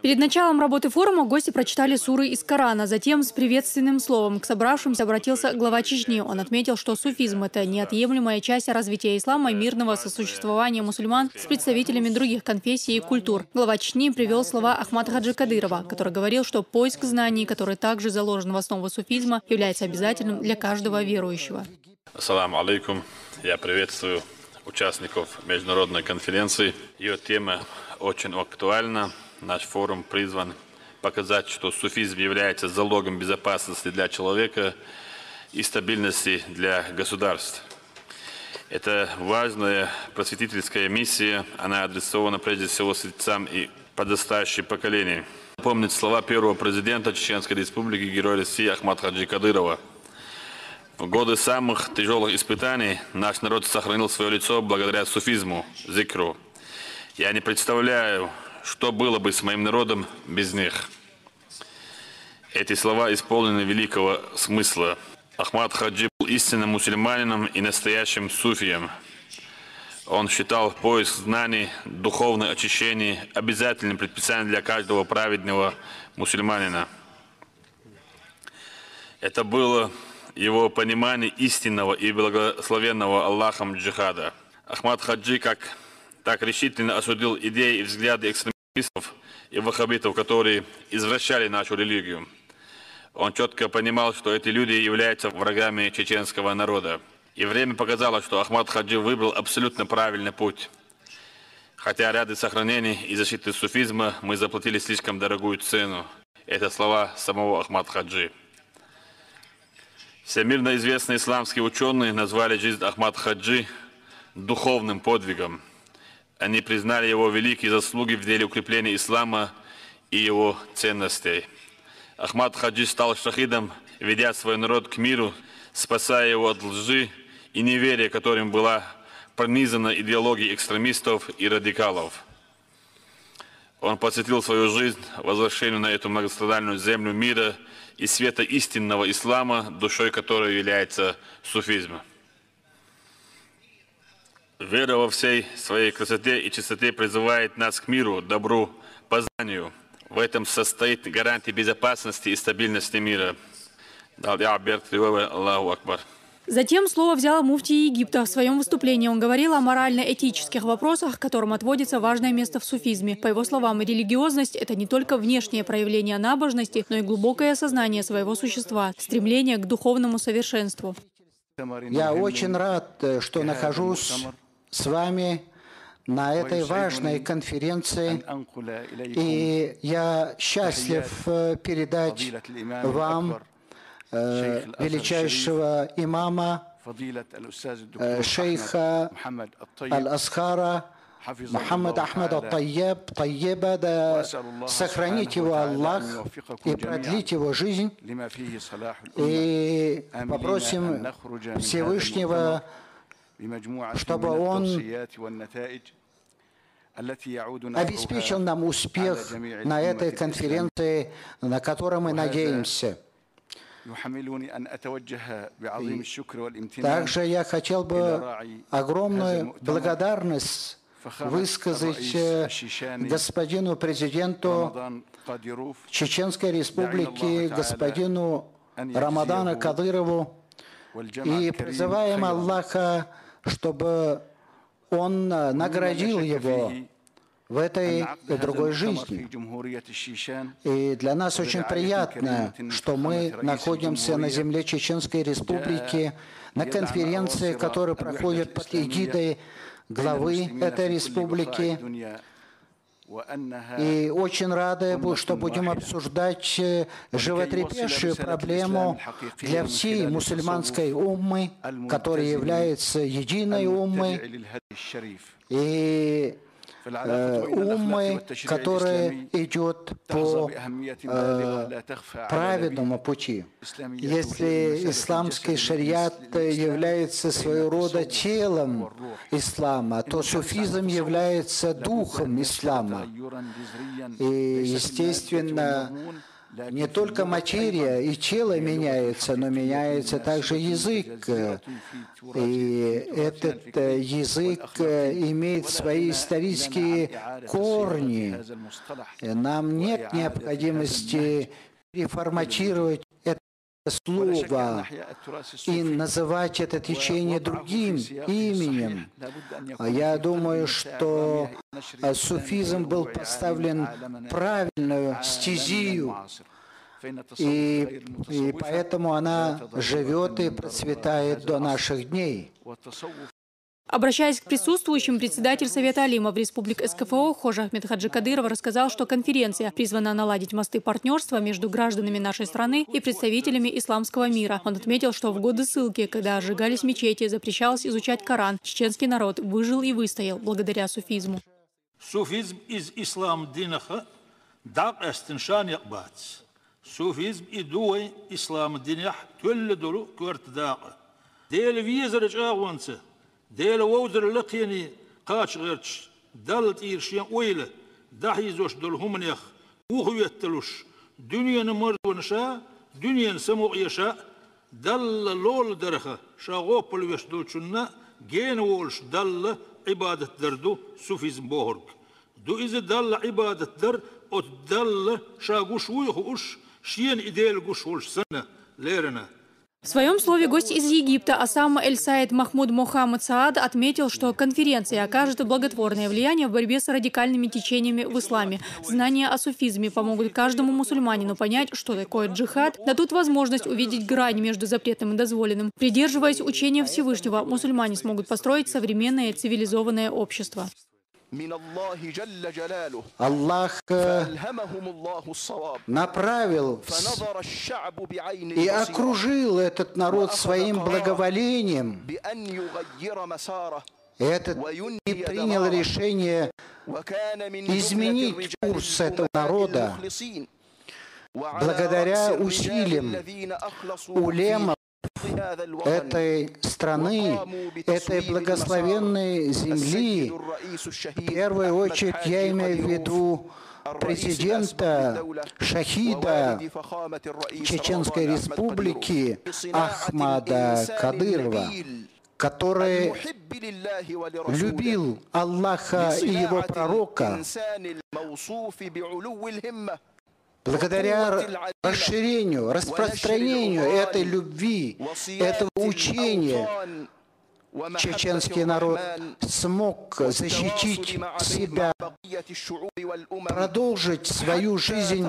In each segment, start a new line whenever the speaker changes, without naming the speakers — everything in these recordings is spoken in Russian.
Перед началом работы форума гости прочитали суры из Корана. Затем с приветственным словом к собравшимся обратился глава Чечни. Он отметил, что суфизм – это неотъемлемая часть развития ислама и мирного сосуществования мусульман с представителями других конфессий и культур. Глава Чечни привел слова Ахмада Хаджи Кадырова, который говорил, что поиск знаний, который также заложен в основу суфизма, является обязательным для каждого верующего.
Ассаламу алейкум. Я приветствую участников международной конференции. Ее тема очень актуальна. Наш форум призван показать, что суфизм является залогом безопасности для человека и стабильности для государств. Это важная просветительская миссия. Она адресована прежде всего средствам и подрастающим поколениям. Помнить слова первого президента Чеченской Республики, героя России Ахмада Хаджи Кадырова. В годы самых тяжелых испытаний наш народ сохранил свое лицо благодаря суфизму, зикру. Я не представляю, что было бы с моим народом без них. Эти слова исполнены великого смысла. Ахмад Хаджи был истинным мусульманином и настоящим суфием. Он считал поиск знаний, духовное очищение обязательным предписанием для каждого праведного мусульманина. Это было его понимание истинного и благословенного Аллахом джихада. Ахмад Хаджи так решительно осудил идеи и взгляды экстремистов и ваххабитов, которые извращали нашу религию. Он четко понимал, что эти люди являются врагами чеченского народа. И время показало, что Ахмад Хаджи выбрал абсолютно правильный путь. Хотя ради сохранения и защиты суфизма мы заплатили слишком дорогую цену. Это слова самого Ахмад Хаджи. Всемирно известные исламские ученые назвали жизнь Ахмад Хаджи духовным подвигом. Они признали его великие заслуги в деле укрепления ислама и его ценностей. Ахмад Хаджи стал шахидом, ведя свой народ к миру, спасая его от лжи и неверия, которым была пронизана идеология экстремистов и радикалов. Он посвятил свою жизнь возвращению на эту многострадальную землю мира и света истинного ислама, душой которой является суфизм. Вера во всей своей красоте и чистоте призывает нас к миру, добру, познанию. В этом состоит гарантия безопасности и стабильности мира. Аллаху Акбар.
Затем слово взял муфтий Египта. В своем выступлении он говорил о морально-этических вопросах, которым отводится важное место в суфизме. По его словам, религиозность – это не только внешнее проявление набожности, но и глубокое осознание своего существа, стремление к духовному совершенству.
Я очень рад, что нахожусь с вами на этой важной конференции, и я счастлив передать вам величайшего имама, шейха Аль-Асхара, Мухаммада Ахмада Тайеба, да сохранит его Аллах и продлит его жизнь. И попросим Всевышнего, чтобы он обеспечил нам успех на этой конференции, на которой мы надеемся. Также я хотел бы огромную благодарность высказать господину президенту Чеченской Республики, господину Рамадану Кадырову, и призываем Аллаха, чтобы он наградил его в этой и другой жизни. И для нас очень приятно, что мы находимся на земле Чеченской Республики, на конференции, которая проходит под эгидой главы этой республики. И очень рады, что будем обсуждать животрепещущую проблему для всей мусульманской уммы, которая является единой уммой, и уммы, которая идет по праведному пути. Если исламский шариат является своего рода телом ислама, то суфизм является духом ислама. И, естественно, Не только материя и тело меняется, но меняется также язык. И этот язык имеет свои исторические корни. Нам нет необходимости переформатировать это слово и называть это течение другим именем. Я думаю, что суфизм был поставлен в правильную стезию, и поэтому она живет и процветает до наших дней.
Обращаясь к присутствующим, председатель Совета алимов Республик СКФО Хожа Ахмед Хаджи Кадыров рассказал, что конференция призвана наладить мосты партнерства между гражданами нашей страны и представителями исламского мира. Он отметил, что в годы ссылки, когда сжигались мечети, запрещалось изучать Коран, чеченский народ выжил и выстоял благодаря суфизму.
Суфизм из ислам динаха дак эстеншан якбац. Суфизм и дуай ислам динах көлле дуру квартдака. Дел визер чагванцы. ديل ووزر لقيني قاش غيرش دلت إيرشيان ويله دحيزوش دل همنيخ وخيتلوش دنيا نمر ونشاء دنيا سمو يشاء دل لول درخه شاغوبل ويشدوشنا جين وولش دل عبادة دردو سوفيزم بوهرق دو إذا دل عبادة در أو دل شاغوش ويخوش شين إديل قوش ولش سنة ليرنا.
В своем слове гость из Египта Асам Эль-Саид Махмуд Мохаммад Саад отметил, что конференция окажет благотворное влияние в борьбе с радикальными течениями в исламе. Знания о суфизме помогут каждому мусульманину понять, что такое джихад, дадут возможность увидеть грань между запретным и дозволенным. Придерживаясь учения Всевышнего, мусульмане смогут построить современное цивилизованное общество.
Аллах направил и окружил этот народ своим благоволением. И принял решение изменить курс этого народа благодаря усилиям улемов этой страны, этой благословенной земли. В первую очередь я имею в виду президента, шахида Чеченской Республики Ахмада Кадырова, который любил Аллаха и его пророка. Благодаря расширению, распространению этой любви, этого учения, чеченский народ смог защитить себя, продолжить свою жизнь,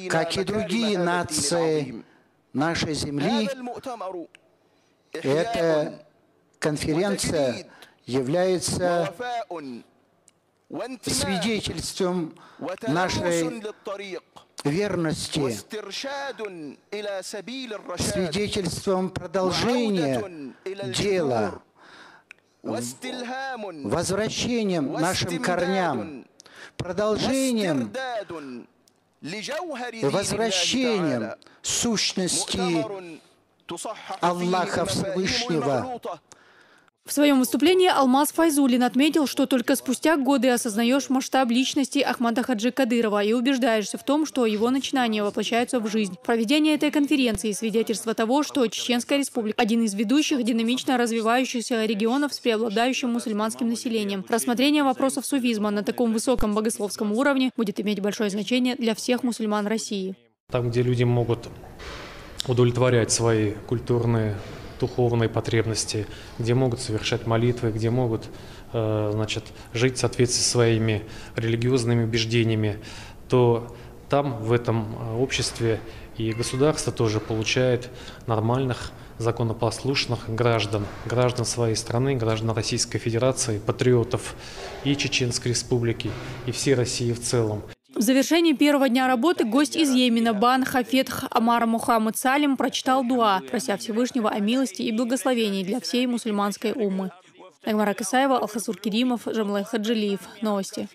как и другие нации нашей земли. Эта конференция является свидетельством нашей верности, свидетельством продолжения дела, возвращением нашим корням, продолжением и возвращением сущности Аллаха Всевышнего.
В своем выступлении Алмаз Файзуллин отметил, что только спустя годы осознаешь масштаб личности Ахмада Хаджи Кадырова и убеждаешься в том, что его начинания воплощаются в жизнь. Проведение этой конференции – свидетельство того, что Чеченская Республика – один из ведущих динамично развивающихся регионов с преобладающим мусульманским населением. Рассмотрение вопросов суфизма на таком высоком богословском уровне будет иметь большое значение для всех мусульман России.
Там, где люди могут удовлетворять свои культурные, духовные потребности, где могут совершать молитвы, где могут жить в соответствии со своими религиозными убеждениями, то там, в этом обществе, и государство тоже получает нормальных, законопослушных граждан своей страны, граждан Российской Федерации, патриотов и Чеченской Республики, и всей России в целом.
В завершении первого дня работы гость из Йемена Бан Хафет Амар Мухаммад Салим прочитал дуа, прося Всевышнего о милости и благословении для всей мусульманской уммы. Нагмара Касаева, Алхасур Керимов, Жамлай Хаджилиев. Новости.